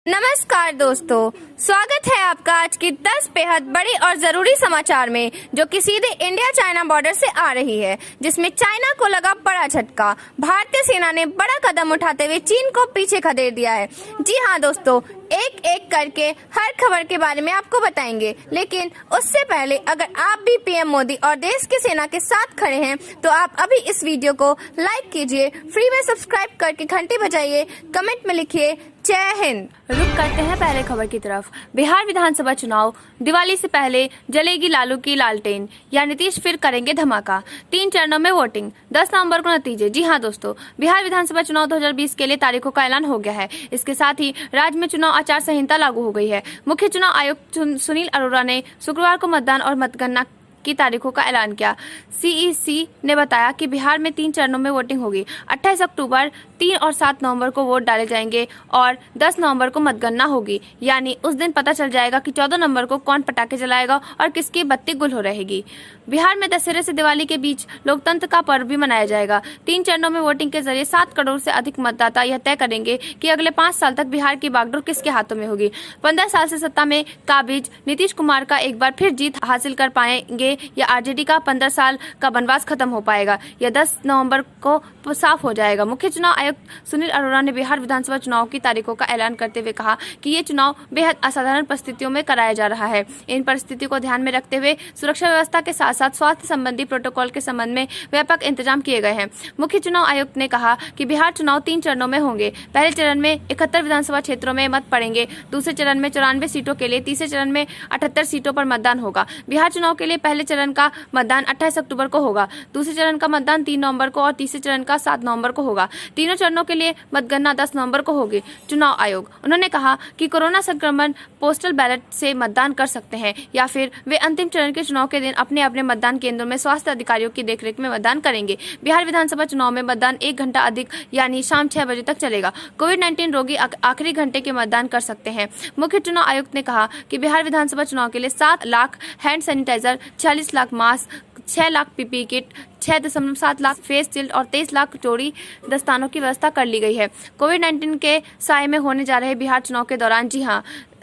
नमस्कार दोस्तों, स्वागत है आपका आज की 10 बेहद बड़ी और जरूरी समाचार में, जो कि सीधे इंडिया चाइना बॉर्डर से आ रही है, जिसमें चाइना को लगा बड़ा झटका। भारतीय सेना ने बड़ा कदम उठाते हुए चीन को पीछे खदेड़ दिया है। जी हाँ दोस्तों, एक एक करके हर खबर के बारे में आपको बताएंगे, लेकिन उससे पहले अगर आप भी पीएम मोदी और देश की सेना के साथ खड़े हैं तो आप अभी इस वीडियो को लाइक कीजिए, फ्री में सब्सक्राइब करके घंटी बजाइए, कमेंट में लिखिए जय हिंद। रुक करते हैं पहले खबर की तरफ। बिहार विधानसभा चुनाव, दिवाली से पहले जलेगी लालू की लालटेन, या नीतीश फिर करेंगे धमाका। 3 चरणों में वोटिंग, 10 नवंबर को नतीजे। जी हां दोस्तों, बिहार विधानसभा चुनाव 2020 के लिए तारीखों का ऐलान हो गया है। इसके साथ ही राज्य में चुनाव आचार संहिता लागू हो गई है। मुख्य चुनाव आयुक्त सुनील अरोड़ा ने शुक्रवार को मतदान और मतगणना की तारीखों का ऐलान किया। सीईसी ने बताया कि बिहार में 3 चरणों में वोटिंग होगी। 28 अक्टूबर, 3 और 7 नवंबर को वोट डाले जाएंगे और 10 नवंबर को मतगणना होगी। यानी उस दिन पता चल जाएगा कि 14 नवंबर को कौन पटाखे जलाएगा और किसकी बत्ती गुल हो रहेगी। बिहार में दशहरे से दिवाली के बीच लोकतंत्र का पर्व भी मनाया जाएगा। 3 चरणों में वोटिंग के जरिए 7 करोड़ से अधिक मतदाता यह तय करेंगे कि अगले 5 साल तक बिहार की बागडोर किसके हाथों में होगी। 15 साल से सत्ता में काबिज नीतीश कुमार का एक बार फिर जीत हासिल कर पाएंगे या आरजेडी का 15 साल का बनवास खत्म हो पाएगा, यह 10 नवंबर को साफ हो जाएगा। मुख्य चुनाव आयुक्त सुनील अरोड़ा ने बिहार विधानसभा चुनाव की तारीखों का ऐलान करते हुए कहा कि ये चुनाव बेहद असाधारण परिस्थितियों में कराया जा रहा है। इन परिस्थितियों को ध्यान में रखते हुए सुरक्षा व्यवस्था के साथ साथ स्वास्थ्य संबंधी प्रोटोकॉल के संबंध में व्यापक इंतजाम किए गए हैं। मुख्य चुनाव आयुक्त ने कहा कि बिहार चुनाव 3 चरणों में होंगे। पहले चरण में 71 विधानसभा क्षेत्रों में मत पड़ेंगे, दूसरे चरण में 94 सीटों के लिए, तीसरे चरण में 78 सीटों पर मतदान होगा। बिहार चुनाव के लिए पहले चरण का मतदान 28 अक्टूबर को होगा, दूसरे चरण का मतदान 3 नवंबर को और तीसरे चरण का 7 नवंबर को होगा। तीनों चरणों के लिए मतगणना 10 नवंबर को होगी। चुनाव आयोग, उन्होंने कहा कि कोरोना संक्रमण पोस्टल बैलेट से मतदान कर सकते हैं या फिर वे अंतिम चरण के चुनाव के दिन अपने अपने मतदान केंद्रों में स्वास्थ्य अधिकारियों की देखरेख में मतदान करेंगे। बिहार विधानसभा चुनाव में मतदान 1 घंटा अधिक यानी शाम 6 बजे तक चलेगा। कोविड-19 रोगी आखिरी घंटे के मतदान कर सकते हैं। मुख्य चुनाव आयुक्त ने कहा कि बिहार विधानसभा चुनाव के लिए 7 lakh hand sanitiser, 46 lakh mask, 6 lakh PPE kit, 6.7 lakh face shield और 23 लाख जोड़ी दस्तानों की व्यवस्था कर ली गई है। कोविड-19 के साए में होने जा रहे बिहार चुनाव के दौरान जी हां,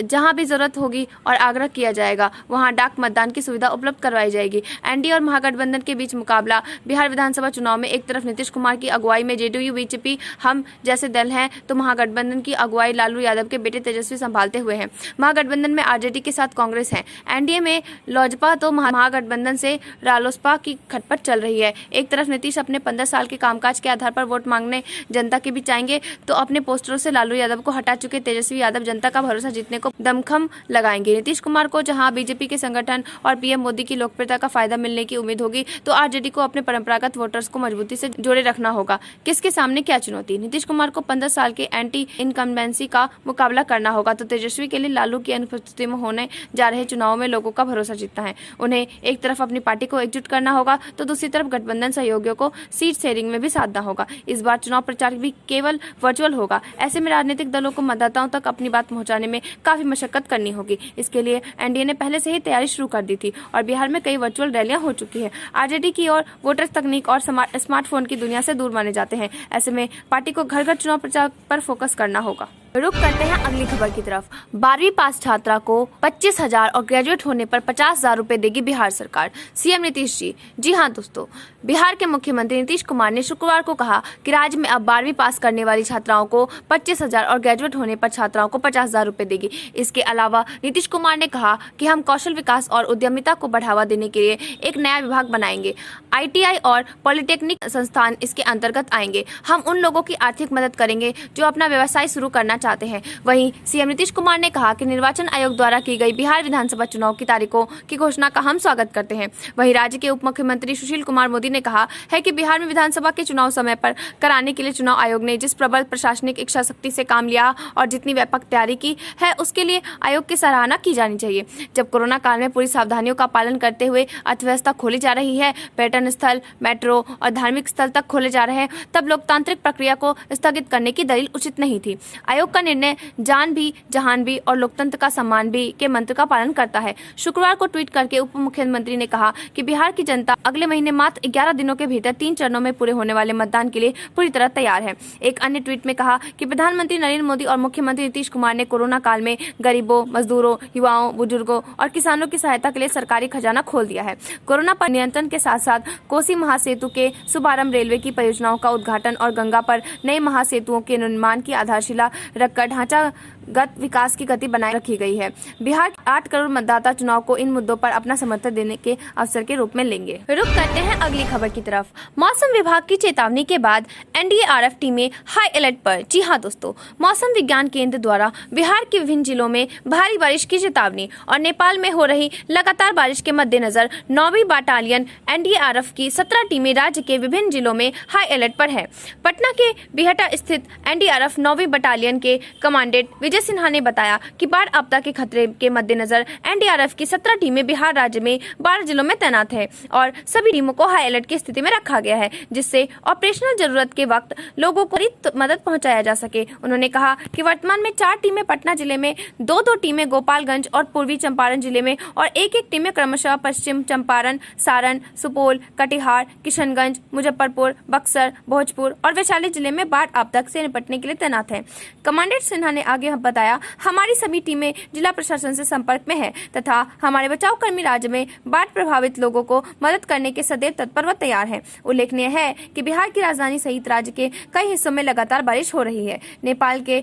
जहां भी जरूरत होगी और आग्रह किया जाएगा वहां डाक मतदान की सुविधा उपलब्ध करवाई जाएगी। एनडीए और महागठबंधन के बीच मुकाबला। बिहार विधानसभा चुनाव में एक तरफ नीतीश कुमार की अगुवाई में जेडीयू, बीजेपी, हम जैसे दल हैं, तो महागठबंधन की अगुवाई लालू यादव के बेटे तेजस्वी संभालते हुए हैं। महागठबंधन में आरजेडी के साथ कांग्रेस है। एनडीए में लोजपा, तो महागठबंधन से रालोसपा की खटपट चल रही है। एक तरफ नीतीश अपने 15 साल के कामकाज के आधार पर वोट मांगने जनता के बीच आएंगे, तो अपने पोस्टरों से लालू यादव को हटा चुके तेजस्वी यादव जनता का भरोसा जीतने को दमखम लगाएंगे। नीतीश कुमार को जहां बीजेपी के संगठन और पीएम मोदी की लोकप्रियता का फायदा मिलने की उम्मीद होगी, तो आरजेडी को अपने परंपरागत वोटर्स को मजबूती से जोड़े रखना होगा। किसके सामने क्या चुनौती? नीतीश कुमार को 15 साल के एंटी इनकम्बेंसी का मुकाबला करना होगा, तो तेजस्वी के लिए लालू की अनुपस्थिति में होने जा रहे चुनाव में लोगों का भरोसा जीतना है। उन्हें एक तरफ अपनी पार्टी को एकजुट करना होगा, तो दूसरी तरफ गठबंधन सहयोगियों को सीट शेयरिंग में भी साधना होगा। इस बार चुनाव प्रचार भी केवल वर्चुअल होगा। ऐसे में राजनीतिक दलों को मतदाताओं तक अपनी बात पहुंचाने में काफी मशक्कत करनी होगी। इसके लिए एनडीए ने पहले से ही तैयारी शुरू कर दी थी और बिहार में कई वर्चुअल रैलियां हो चुकी है। आरजेडी की ओर वोटर्स तकनीक और स्मार्टफोन की दुनिया से दूर माने जाते हैं। ऐसे में पार्टी को घर घर चुनाव प्रचार पर फोकस करना होगा। रुक करते हैं अगली खबर की तरफ। 12वीं पास छात्रा को 25,000 और ग्रेजुएट होने पर 50,000 रुपए देगी बिहार सरकार, सीएम नीतीश जी। जी हां दोस्तों, बिहार के मुख्यमंत्री नीतीश कुमार ने शुक्रवार को कहा कि राज्य में अब 12वीं पास करने वाली छात्राओं को 25,000 और ग्रेजुएट होने पर छात्राओं को 50,000 रुपए देगी। इसके अलावा नीतीश कुमार ने कहा कि हम कौशल विकास और उद्यमिता को बढ़ावा देने के लिए एक नया विभाग बनाएंगे। आईटीआई और पॉलिटेक्निक संस्थान इसके अंतर्गत आएंगे। हम उन लोगों की आर्थिक मदद करेंगे जो अपना व्यवसाय शुरू करना चाहते हैं। वहीं सीएम नीतीश कुमार ने कहा कि निर्वाचन आयोग द्वारा की गई बिहार विधानसभा चुनाव की तारीखों की घोषणा का हम स्वागत करते हैं। वहीं राज्य के उप मुख्यमंत्री सुशील कुमार मोदी ने कहा है कि बिहार में विधानसभा के चुनाव समय पर कराने के लिए चुनाव आयोग ने जिस प्रबल प्रशासनिक इच्छा शक्ति से काम लिया और जितनी व्यापक तैयारी की है, उसके लिए आयोग की सराहना की जानी चाहिए। जब कोरोना काल में पूरी सावधानियों का पालन करते हुए अर्थव्यवस्था खोली जा रही है, पर्यटन स्थल, मेट्रो और धार्मिक स्थल तक खोले जा रहे हैं, तब लोकतांत्रिक प्रक्रिया को स्थगित करने की दलील उचित नहीं थी। आयोग का निर्णय जान भी, जहान भी और लोकतंत्र का सम्मान भी के मंत्र का पालन करता है। शुक्रवार को ट्वीट करके उप मुख्यमंत्री ने कहा कि बिहार की जनता अगले महीने मात्र 11 दिनों के भीतर 3 चरणों में पूरे होने वाले मतदान के लिए पूरी तरह तैयार है। एक अन्य ट्वीट में कहा कि प्रधानमंत्री नरेंद्र मोदी और मुख्यमंत्री नीतीश कुमार ने कोरोना काल में गरीबों, मजदूरों, युवाओं, बुजुर्गों और किसानों की सहायता के लिए सरकारी खजाना खोल दिया है। कोरोना पर नियंत्रण के साथ साथ कोसी महासेतु के शुभारंभ, रेलवे की परियोजनाओं का उद्घाटन और गंगा पर नए महासेतुओं के निर्माण की आधारशिला रखकर ढांचागत विकास की गति बनाए रखी गई है। बिहार के 8 करोड़ मतदाता चुनाव को इन मुद्दों पर अपना समर्थन देने के अवसर के रूप में लेंगे। रुक करते हैं अगली खबर की तरफ। मौसम विभाग की चेतावनी के बाद एनडीआरएफ टीमें हाई अलर्ट पर। जी हां दोस्तों, मौसम विज्ञान केंद्र द्वारा बिहार के विभिन्न जिलों में भारी बारिश की चेतावनी और नेपाल में हो रही लगातार बारिश के मद्देनजर 9वीं बटालियन एनडीआरएफ की 17 टीमें राज्य के विभिन्न जिलों में हाई अलर्ट पर है। पटना के बिहटा स्थित एनडीआरएफ 9वीं बटालियन के कमांडेंट विजय सिन्हा ने बताया कि बाढ़ आपदा के खतरे के मद्देनजर एनडीआरएफ की 17 टीमें बिहार राज्य में 12 जिलों में तैनात है और सभी टीमों को हाई अलर्ट की स्थिति में रखा गया है, जिससे ऑपरेशनल जरूरत के वक्त लोगों को मदद पहुंचाया जा सके। उन्होंने कहा कि वर्तमान में 4 टीमें पटना जिले में, 2 टीमें गोपालगंज और पूर्वी चंपारण जिले में और एक टीमें क्रमशः पश्चिम चंपारण, सारण, सुपौल, कटिहार, किशनगंज, मुजफ्फरपुर, बक्सर, भोजपुर और वैशाली जिले में बाढ़ आपदा से निपटने के लिए तैनात है। कमांडेंट सिन्हा ने आगे बताया, हमारी सभी टीमें जिला प्रशासन से संपर्क में है तथा हमारे बचाव कर्मी राज्य में बाढ़ प्रभावित लोगों को मदद करने के सदैव तत्पर व तैयार हैं। उल्लेखनीय है कि बिहार की राजधानी सहित राज्य के कई हिस्सों में लगातार बारिश हो रही है। नेपाल के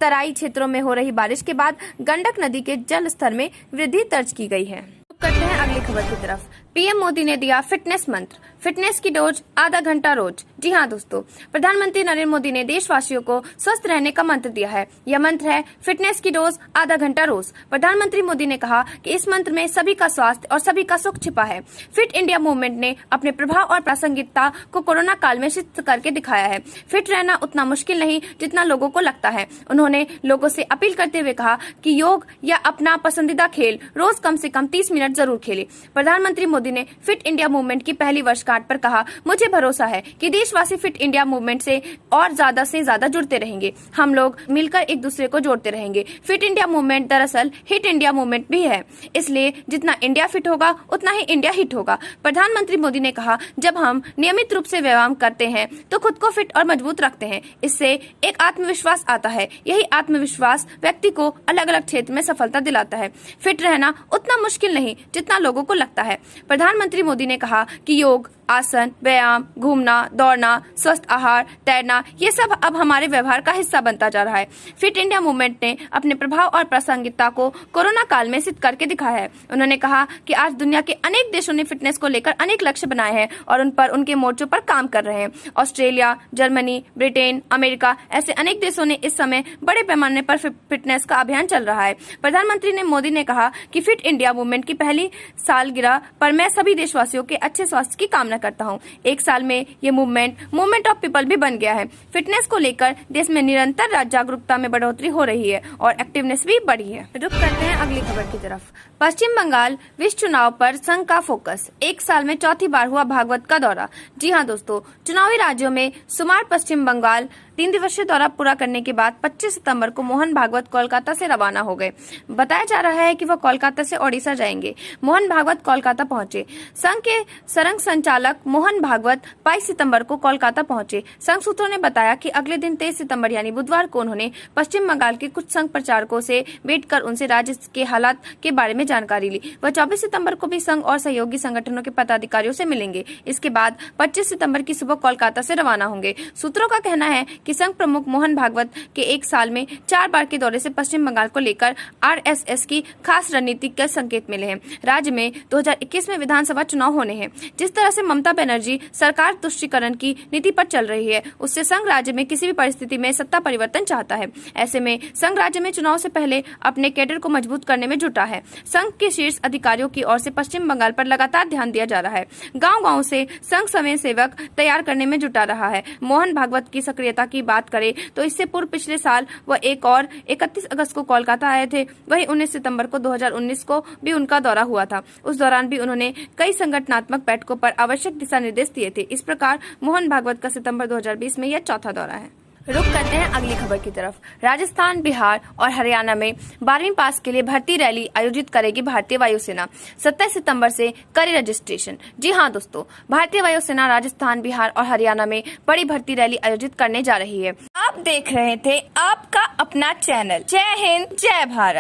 तराई क्षेत्रों में हो रही बारिश के बाद गंडक नदी के जल स्तर में वृद्धि दर्ज की गई है। करते हैं अगली खबर की तरफ। पीएम मोदी ने दिया फिटनेस मंत्र, फिटनेस की डोज आधा घंटा रोज। जी हाँ दोस्तों, प्रधानमंत्री नरेंद्र मोदी ने देशवासियों को स्वस्थ रहने का मंत्र दिया है। यह मंत्र है फिटनेस की डोज आधा घंटा रोज। प्रधानमंत्री मोदी ने कहा कि इस मंत्र में सभी का स्वास्थ्य और सभी का सुख छिपा है। फिट इंडिया मूवमेंट ने अपने प्रभाव और प्रासंगिकता को कोरोना काल में सिद्ध करके दिखाया है। फिट रहना उतना मुश्किल नहीं जितना लोगों को लगता है। उन्होंने लोगों से अपील करते हुए कहा कि योग या अपना पसंदीदा खेल रोज कम से कम 30 मिनट जरूर खेले। प्रधानमंत्री मोदी ने फिट इंडिया मूवमेंट की पहली वर्षगांठ पर कहा, मुझे भरोसा है कि देशवासी फिट इंडिया मूवमेंट से और ज्यादा से ज्यादा जुड़ते रहेंगे। हम लोग मिलकर एक दूसरे को जोड़ते रहेंगे। फिट इंडिया मूवमेंट दरअसल हिट इंडिया मूवमेंट भी है, इसलिए जितना इंडिया फिट होगा उतना ही इंडिया हिट होगा। प्रधानमंत्री मोदी ने कहा, जब हम नियमित रूप से व्यायाम करते हैं तो खुद को फिट और मजबूत रखते हैं। इससे एक आत्मविश्वास आता है। यही आत्मविश्वास व्यक्ति को अलग अलग क्षेत्र में सफलता दिलाता है। फिट रहना उतना मुश्किल नहीं जितना लोगों को लगता है। प्रधानमंत्री मोदी ने कहा कि योग, आसन, व्यायाम, घूमना, दौड़ना, स्वस्थ आहार, तैरना, ये सब अब हमारे व्यवहार का हिस्सा बनता जा रहा है। फिट इंडिया मूवमेंट ने अपने प्रभाव और प्रासंगिकता को कोरोना काल में सिद्ध करके दिखाया है। उन्होंने कहा कि आज दुनिया के अनेक देशों ने फिटनेस को लेकर अनेक लक्ष्य बनाए हैं और उन पर उनके मोर्चों पर काम कर रहे हैं। ऑस्ट्रेलिया, जर्मनी, ब्रिटेन, अमेरिका ऐसे अनेक देशों ने इस समय बड़े पैमाने पर फिटनेस का अभियान चल रहा है। प्रधानमंत्री मोदी ने कहा कि फिट इंडिया मूवमेंट की पहली सालगिरह पर मैं सभी देशवासियों के अच्छे स्वास्थ्य की कामना करता हूं। एक साल में ये मूवमेंट ऑफ पीपल भी बन गया है। फिटनेस को लेकर देश में निरंतर जागरूकता में बढ़ोतरी हो रही है और एक्टिवनेस भी बढ़ी है। रुक करते हैं अगली खबर की तरफ। पश्चिम बंगाल विश्व चुनाव पर संघ का फोकस। एक साल में चौथी बार हुआ भागवत का दौरा। जी हाँ दोस्तों, चुनावी राज्यों में शुमार पश्चिम बंगाल 3 दिवसीय दौरा पूरा करने के बाद 25 सितंबर को मोहन भागवत कोलकाता से रवाना हो गए। बताया जा रहा है कि वह कोलकाता से ओडिशा जाएंगे। मोहन भागवत कोलकाता पहुंचे। संघ के सरंग संचालक मोहन भागवत 22 सितंबर को कोलकाता पहुंचे। संघ सूत्रों ने बताया कि अगले दिन 23 सितंबर यानी बुधवार को उन्होंने पश्चिम बंगाल के कुछ संघ प्रचारकों से भेंट कर उनसे राज्य के हालात के बारे में जानकारी ली। वह 24 सितंबर को भी संघ और सहयोगी संगठनों के पदाधिकारियों से मिलेंगे। इसके बाद 25 सितंबर की सुबह कोलकाता से रवाना होंगे। सूत्रों का कहना है कि संघ प्रमुख मोहन भागवत के एक साल में 4 बार के दौरे से पश्चिम बंगाल को लेकर आरएसएस की खास रणनीति के संकेत मिले हैं। राज्य में 2021 में विधानसभा चुनाव होने हैं। जिस तरह से ममता बनर्जी सरकार तुष्टीकरण की नीति पर चल रही है, उससे संघ राज्य में किसी भी परिस्थिति में सत्ता परिवर्तन चाहता है। ऐसे में संघ राज्य में चुनाव से पहले अपने कैडर को मजबूत करने में जुटा है। संघ के शीर्ष अधिकारियों की ओर से पश्चिम बंगाल पर लगातार ध्यान दिया जा रहा है। गांव-गांव से संघ स्वयं सेवक तैयार करने में जुटा रहा है। मोहन भागवत की सक्रियता की बात करें तो इससे पूर्व पिछले साल वह एक और 31 अगस्त को कोलकाता आए थे। वहीं 19 सितंबर को 2019 को भी उनका दौरा हुआ था। उस दौरान भी उन्होंने कई संगठनात्मक बैठकों पर आवश्यक दिशा निर्देश दिए थे। इस प्रकार मोहन भागवत का सितंबर 2020 में यह चौथा दौरा है। रुक करते हैं अगली खबर की तरफ। राजस्थान, बिहार और हरियाणा में 12वीं पास के लिए भर्ती रैली आयोजित करेगी भारतीय वायुसेना। 27 सितंबर से करें रजिस्ट्रेशन। जी हाँ दोस्तों, भारतीय वायुसेना राजस्थान, बिहार और हरियाणा में बड़ी भर्ती रैली आयोजित करने जा रही है। आप देख रहे थे आपका अपना चैनल। जय हिंद, जय भारत।